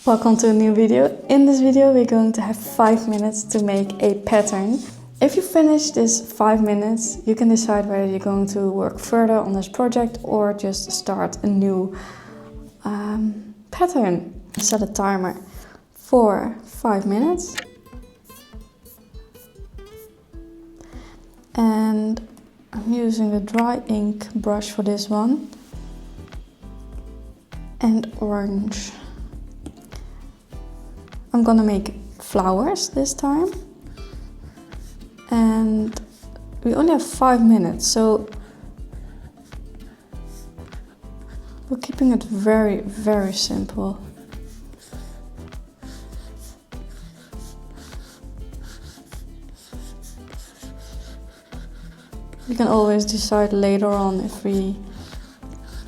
Welcome to a new video. In this video we're going to have 5 minutes to make a pattern. If you finish this 5 minutes, you can decide whether you're going to work further on this project or just start a new pattern. Set a timer for 5 minutes. And I'm using the dry ink brush for this one. And orange. I'm gonna make flowers this time. And we only have 5 minutes, so we're keeping it very, very simple. We can always decide later on if we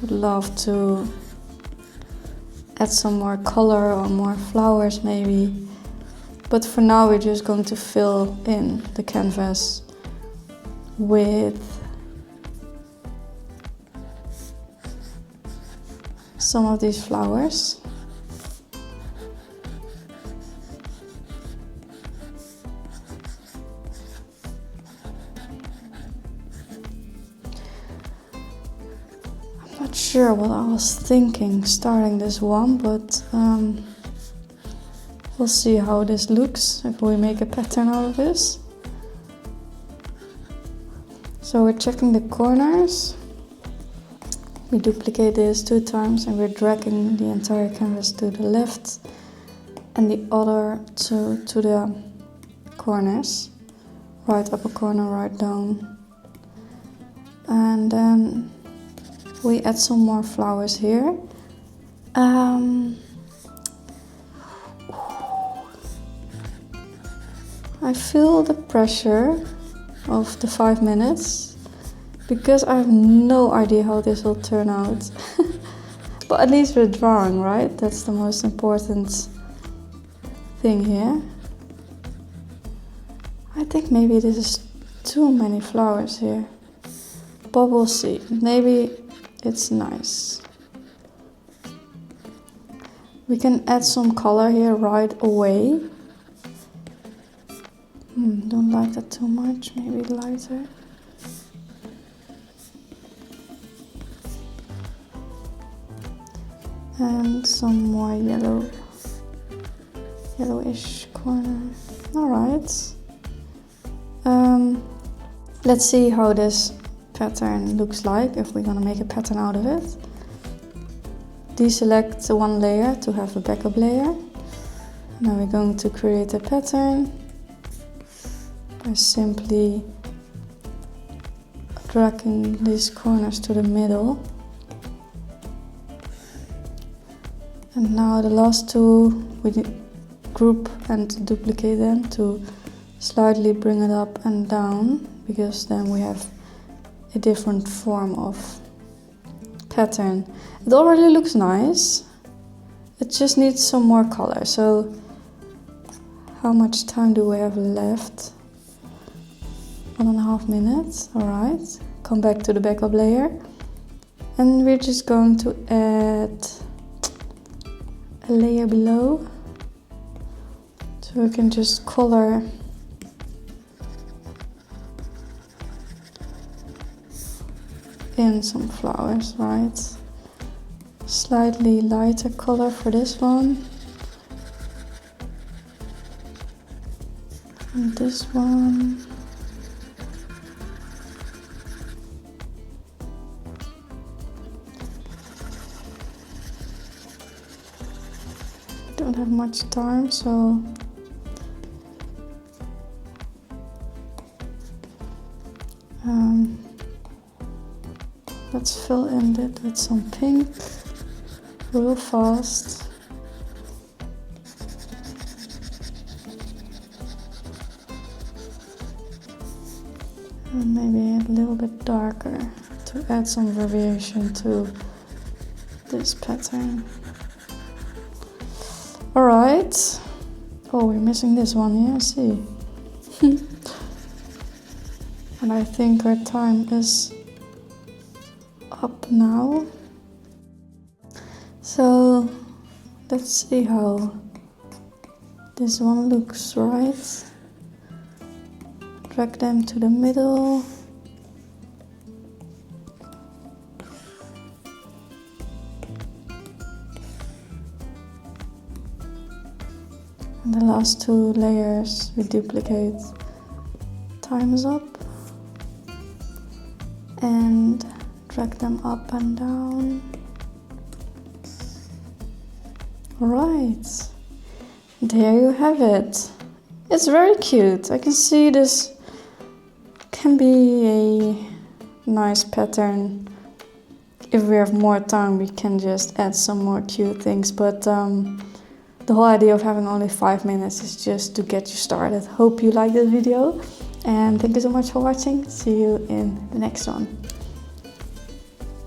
would love to add some more color or more flowers maybe. But for now we're just going to fill in the canvas with some of these flowers. Not sure what I was thinking starting this one, but we'll see how this looks if we make a pattern out of this. So we're checking the corners. We duplicate this 2 times and we're dragging the entire canvas to the left and the other to the corners. Right upper corner, right down. And then we add some more flowers here. I feel the pressure of the 5 minutes because I have no idea how this will turn out. But at least we're drawing, right? That's the most important thing here. I think maybe this is too many flowers here, but we'll see. Maybe it's nice. We can add some color here right away. Don't like that too much, maybe lighter. And some more yellowish corner. Alright. Let's see how this pattern looks like if we're gonna make a pattern out of it. Deselect one layer to have a backup layer. Now we're going to create a pattern by simply dragging these corners to the middle. And now the last 2 we group and duplicate them to slightly bring it up and down, because then we have a different form of pattern. It already looks nice. It just needs some more color. So how much time do we have left? 1.5 minutes. Alright. Come back to the backup layer. And we're just going to add a layer below. So we can just color in some flowers, right? Slightly lighter color for this one. And this one. Don't have much time, so let's fill in it with some pink real fast. And maybe a little bit darker to add some variation to this pattern. Alright. Oh, we're missing this one here, I see. And I think our time is up now. So Let's see how this one looks, right? Drag them to the middle. And the last two layers we duplicate. Time's up. And drag them up and down. Alright. There you have it. It's very cute. I can see this can be a nice pattern. If we have more time, we can just add some more cute things, but the whole idea of having only 5 minutes is just to get you started. Hope you like this video, and thank you so much for watching. See you in the next one.